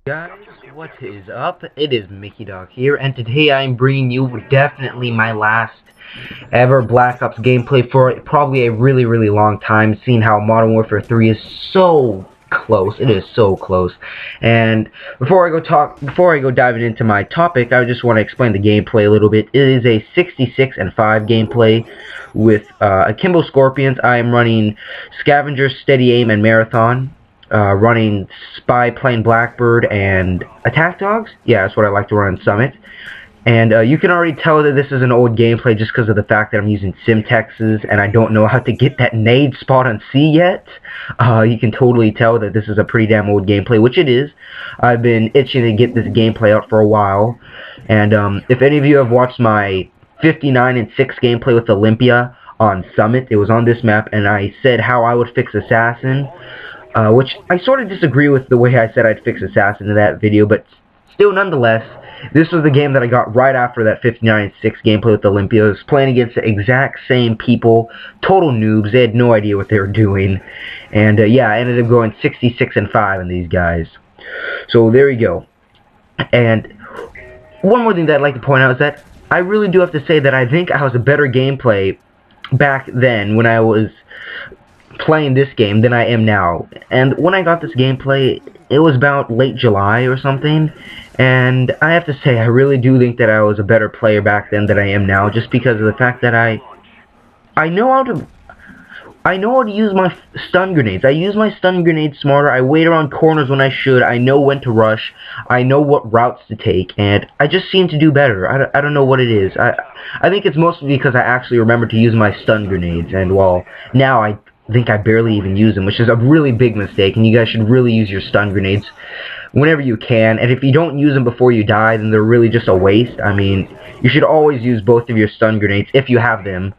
Guys, what is up? It is Mickey Dog here, and today I'm bringing you definitely my last ever Black Ops gameplay for probably a really long time, seeing how Modern Warfare 3 is so close. It is so close. And before I go diving into my topic, I just want to explain the gameplay a little bit. It is a 66 and 5 gameplay with Akimbo Skorpions. I am running Scavenger, Steady Aim, and Marathon. Running Spy, Plane, Blackbird, and Attack Dogs. Yeah, that's what I like to run on Summit. And you can already tell that this is an old gameplay just because of the fact that I'm using Simtexes and I don't know how to get that nade spot on C yet. You can totally tell that this is a pretty damn old gameplay, which it is. I've been itching to get this gameplay out for a while. And if any of you have watched my 59 and 6 gameplay with Olympia on Summit, it was on this map, and I said how I would fix Assassin. Which I sort of disagree with the way I said I'd fix Assassin in that video, but still, nonetheless, this was the game that I got right after that 59-6 gameplay with Olympia. I was playing against the exact same people, total noobs. They had no idea what they were doing, and yeah, I ended up going 66 and 5 in these guys. So there you go. And one more thing that I'd like to point out is that I really do have to say that I think I was a better gameplay back then when I was playing this game than I am now. And when I got this gameplay, it was about late July or something, and I have to say I really do think that I was a better player back then than I am now, just because of the fact that I know how to use my stun grenades. I use my stun grenades smarter. I wait around corners when I should. I know when to rush. I know what routes to take, and I just seem to do better. I don't know what it is. I think it's mostly because I actually remember to use my stun grenades, and well, now I think I barely even use them, which is a really big mistake, and you guys should really use your stun grenades whenever you can, and if you don't use them before you die, then they're really just a waste. I mean, you should always use both of your stun grenades, if you have them,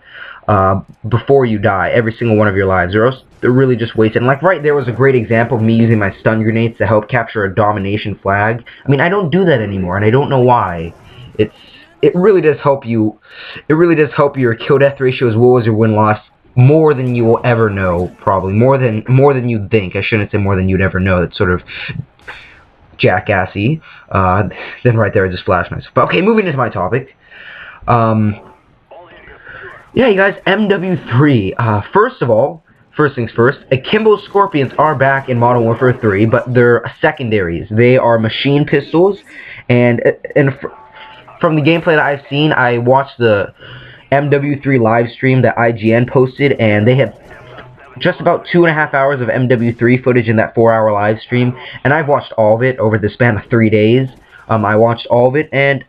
before you die, every single one of your lives, or else they're really just wasted. And like right there was a great example of me using my stun grenades to help capture a domination flag. I mean, I don't do that anymore, and I don't know why. It really does help you. It really does help your kill death ratio as well as your win loss more than you will ever know, probably more than you'd think. I shouldn't say more than you'd ever know. That's sort of jackassy. Then right there I just flashed myself. But okay, moving into my topic. Yeah, you guys, MW3. First of all, first things first, Akimbo Skorpions are back in Modern Warfare 3, but they're secondaries. They are machine pistols, and from the gameplay that I've seen, I watched the MW3 live stream that IGN posted, and they had just about 2.5 hours of MW3 footage in that 4-hour live stream, and I've watched all of it over the span of 3 days. I watched all of it, and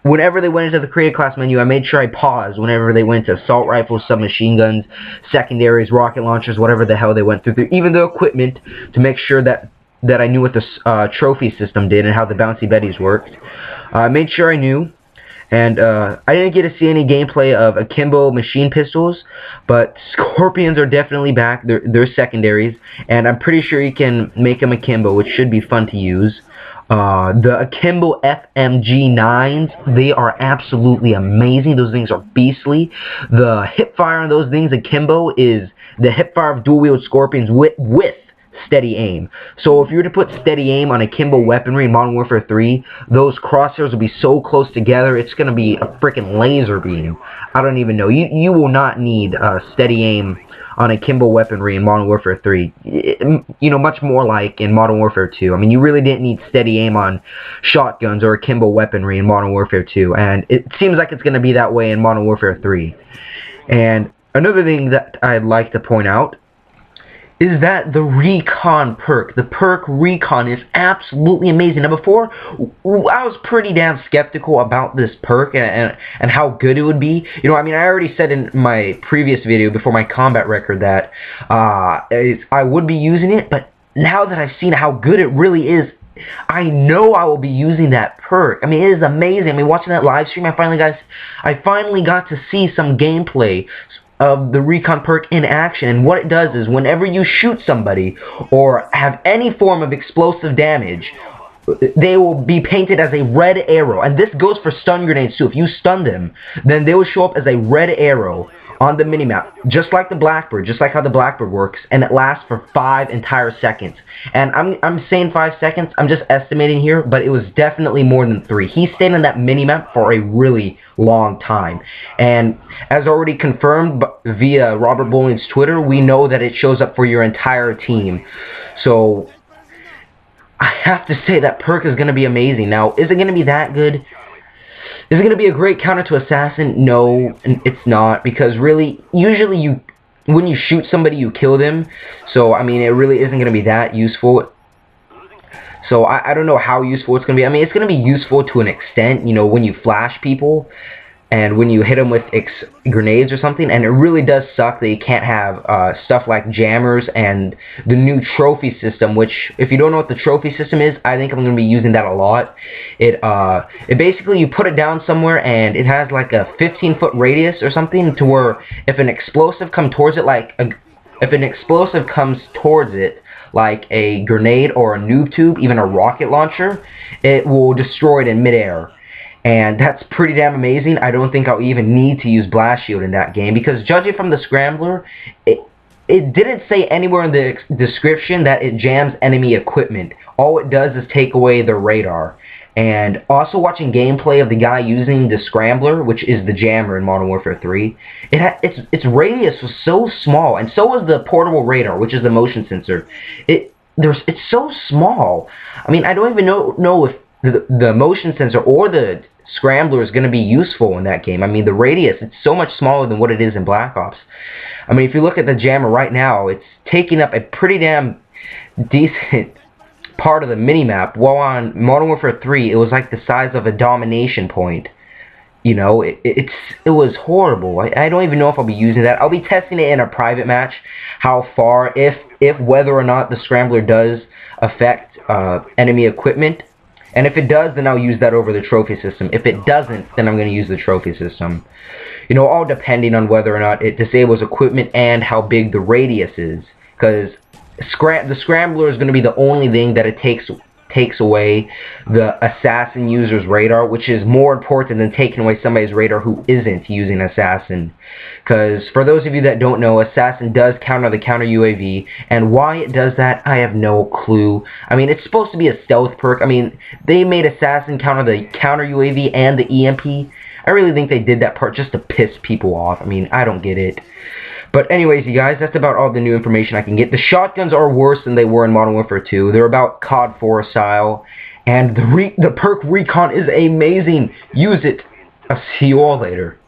whenever they went into the creative class menu, I made sure I paused whenever they went to assault rifles, submachine guns, secondaries, rocket launchers, whatever the hell they went through, even the equipment, to make sure that I knew what the trophy system did and how the bouncy betties worked. I made sure I knew. And I didn't get to see any gameplay of Akimbo machine pistols, but Skorpions are definitely back. They're secondaries, and I'm pretty sure you can make them Akimbo, which should be fun to use. The Akimbo FMG9s, they are absolutely amazing. Those things are beastly. The hipfire on those things, Akimbo, is the hipfire of dual-wield Skorpions with steady aim. So if you were to put steady aim on Akimbo weaponry in Modern Warfare 3, those crosshairs will be so close together, it's going to be a freaking laser beam. I don't even know. You will not need steady aim on Akimbo weaponry in Modern Warfare 3. You know, much more like in Modern Warfare 2. I mean, you really didn't need steady aim on shotguns or Akimbo weaponry in Modern Warfare 2, and it seems like it's going to be that way in Modern Warfare 3. And another thing that I'd like to point out is that the Recon perk, the perk Recon, is absolutely amazing. Now before, I was pretty damn skeptical about this perk and how good it would be. You know, I mean, I already said in my previous video before my combat record that I would be using it, but now that I've seen how good it really is, I know I will be using that perk. I mean, it is amazing. I mean, watching that live stream, I finally got to see some gameplay of the Recon perk in action, and what it does is whenever you shoot somebody or have any form of explosive damage, they will be painted as a red arrow, and this goes for stun grenades too. If you stun them, then they will show up as a red arrow on the minimap, just like the Blackbird, just like how the Blackbird works, and it lasts for 5 entire seconds. And I'm saying 5 seconds, I'm just estimating here, but it was definitely more than 3. He stayed on that minimap for a really long time. And as already confirmed via Robert Bowling's Twitter, we know that it shows up for your entire team. So I have to say that perk is going to be amazing. Now, is it going to be that good? Is it going to be a great counter to Assassin? No, it's not, because really, usually when you shoot somebody, you kill them. So, I mean, it really isn't going to be that useful. So, I don't know how useful it's going to be. I mean, it's going to be useful to an extent, you know, when you flash people and when you hit them with grenades or something. And it really does suck that you can't have stuff like jammers and the new trophy system, which, if you don't know what the trophy system is, I think I'm going to be using that a lot. It basically, you put it down somewhere and it has like a 15-foot radius or something, to where if an explosive comes towards it, like like a grenade or a noob tube, even a rocket launcher, it will destroy it in midair. And that's pretty damn amazing. I don't think I'll even need to use Blast Shield in that game, because judging from the Scrambler, it didn't say anywhere in the description that it jams enemy equipment. All it does is take away the radar. And also watching gameplay of the guy using the Scrambler, which is the jammer in Modern Warfare 3, its radius was so small, and so was the portable radar, which is the motion sensor. It's so small. I mean, I don't even know if the motion sensor or the Scrambler is going to be useful in that game. I mean, the radius, it's so much smaller than what it is in Black Ops. I mean, if you look at the jammer right now, it's taking up a pretty damn decent part of the minimap, while on Modern Warfare 3, it was like the size of a domination point. You know, it was horrible. I don't even know if I'll be using that. I'll be testing it in a private match, how far, if whether or not the Scrambler does affect enemy equipment. And if it does, then I'll use that over the trophy system. If it doesn't, then I'm going to use the trophy system. You know, all depending on whether or not it disables equipment and how big the radius is. Because the Scrambler is going to be the only thing that it takes away the Assassin user's radar, which is more important than taking away somebody's radar who isn't using Assassin. Because for those of you that don't know, Assassin does counter the counter UAV, and why it does that, I have no clue. I mean, it's supposed to be a stealth perk. I mean, they made Assassin counter the counter UAV and the EMP. I really think they did that part just to piss people off. I mean, I don't get it. But anyways, you guys, that's about all the new information I can get. The shotguns are worse than they were in Modern Warfare 2. They're about COD 4 style. And the perk Recon is amazing. Use it. I'll see you all later.